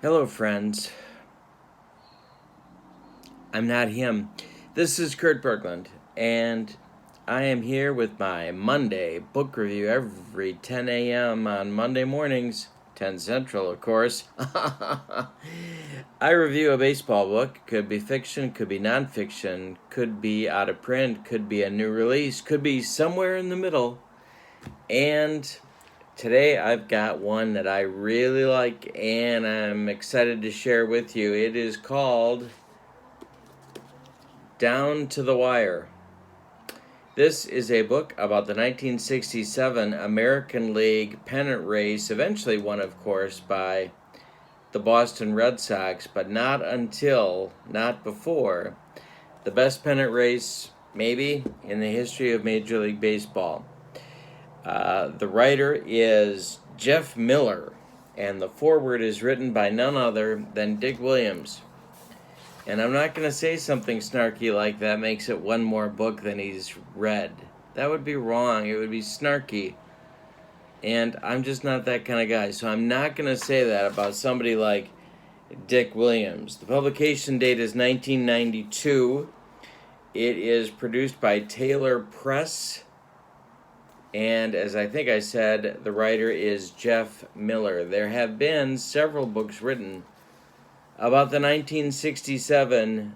Hello, friends. I'm not him. This is Kurt Bergland, and I am here with my Monday book review every 10 a.m. on Monday mornings, 10 Central, of course. I review a baseball book. Could be fiction, could be nonfiction, could be out of print, could be a new release, could be somewhere in the middle. And today I've got one that I really like and I'm excited to share with you. It is called Down to the Wire. This is a book about the 1967 American League pennant race, eventually won, of course, by the Boston Red Sox, but not before, the best pennant race, maybe, in the history of Major League Baseball. The writer is Jeff Miller, and the foreword is written by none other than Dick Williams. And I'm not going to say something snarky like that makes it one more book than he's read. That would be wrong. It would be snarky. And I'm just not that kind of guy. So I'm not going to say that about somebody like Dick Williams. The publication date is 1992. It is produced by Taylor Press. And as I think I said, the writer is Jeff Miller. There have been several books written about the 1967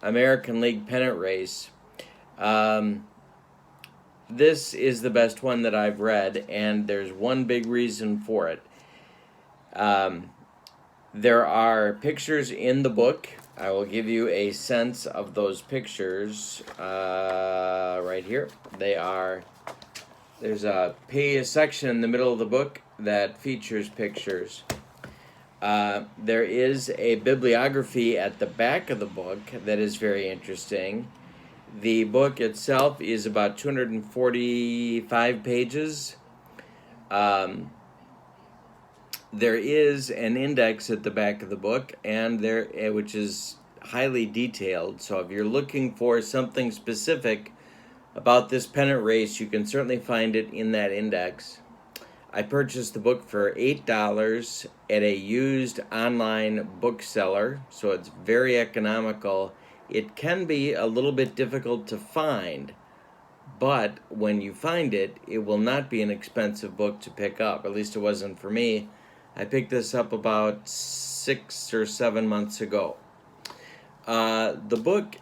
American League pennant race. This is the best one that I've read, and there's one big reason for it. There are pictures in the book. I will give you a sense of those pictures right here. There's a section in the middle of the book that features pictures. There is a bibliography at the back of the book that is very interesting. The book itself is about 245 pages. There is an index at the back of the book, which is highly detailed. So if you're looking for something specific about this pennant race, you can certainly find it in that index. I purchased the book for $8 at a used online bookseller, so it's very economical. It can be a little bit difficult to find, but when you find it, it will not be an expensive book to pick up. At least it wasn't for me. I picked this up about 6 or 7 months ago. The book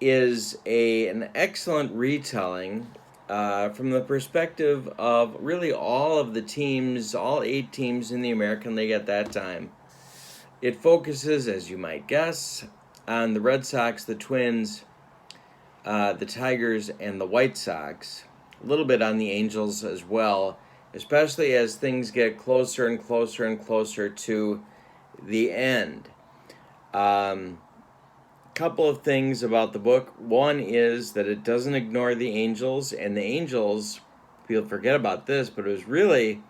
is an excellent retelling from the perspective of really all of the teams, all 8 teams in the American League at that time. It focuses, as you might guess, on the Red Sox, the Twins, the Tigers, and the White Sox. A little bit on the Angels as well, especially as things get closer and closer and closer to the end. Couple of things about the book. One is that it doesn't ignore the Angels, and the Angels, people forget about this, but it was really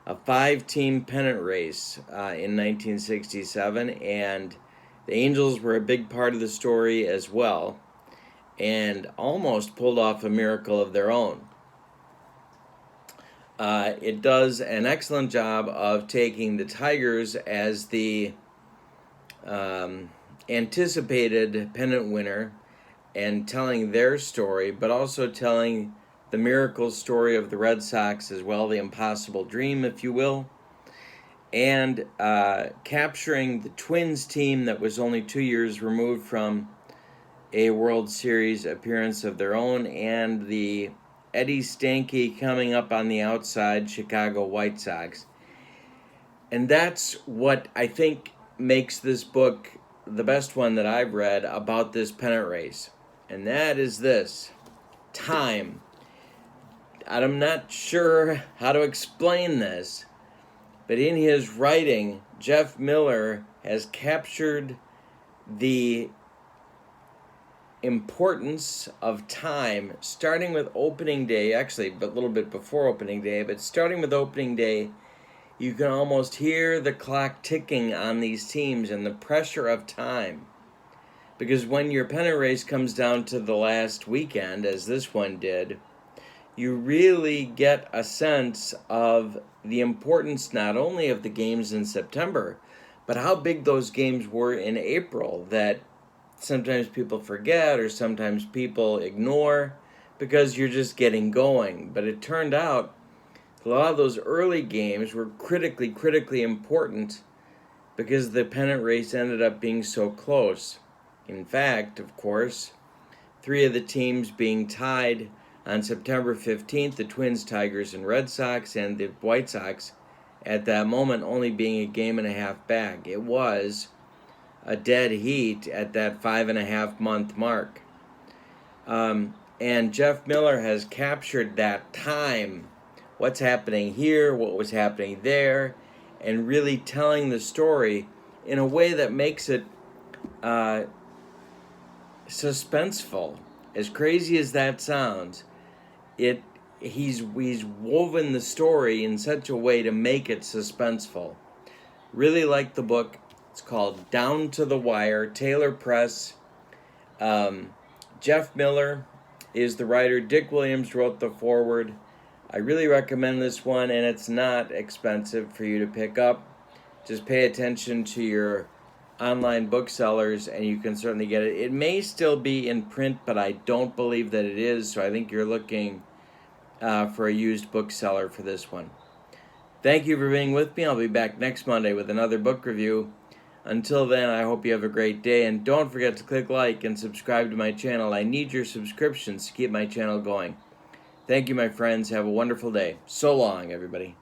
a 5-team pennant race in 1967, and the Angels were a big part of the story as well, and almost pulled off a miracle of their own. It does an excellent job of taking the Tigers as the anticipated pennant winner and telling their story, but also telling the miracle story of the Red Sox as well, the impossible dream, if you will, and capturing the Twins team that was only 2 years removed from a World Series appearance of their own, and the Eddie Stanky coming up on the outside Chicago White Sox. And that's what I think makes this book the best one that I've read about this pennant race. And that is this: time. I'm not sure how to explain this, but in his writing, Jeff Miller has captured the importance of time, starting with opening day, actually a little bit before opening day, but starting with opening day, you can almost hear the clock ticking on these teams and the pressure of time. Because when your pennant race comes down to the last weekend, as this one did, you really get a sense of the importance not only of the games in September, but how big those games were in April that sometimes people forget or sometimes people ignore because you're just getting going. But it turned out a lot of those early games were critically important because the pennant race ended up being so close. In fact, of course, 3 of the teams being tied on September 15th, the Twins, Tigers, and Red Sox, and the White Sox at that moment only being a game and a half back. It was a dead heat at that 5.5 month mark. And Jeff Miller has captured that time, what's happening here, what was happening there, and really telling the story in a way that makes it suspenseful. As crazy as that sounds, he's woven the story in such a way to make it suspenseful. Really like the book. It's called Down to the Wire, Taylor Press. Jeff Miller is the writer. Dick Williams wrote the foreword. I really recommend this one, and it's not expensive for you to pick up. Just pay attention to your online booksellers, and you can certainly get it. It may still be in print, but I don't believe that it is, so I think you're looking for a used bookseller for this one. Thank you for being with me. I'll be back next Monday with another book review. Until then, I hope you have a great day, and don't forget to click like and subscribe to my channel. I need your subscriptions to keep my channel going. Thank you, my friends. Have a wonderful day. So long, everybody.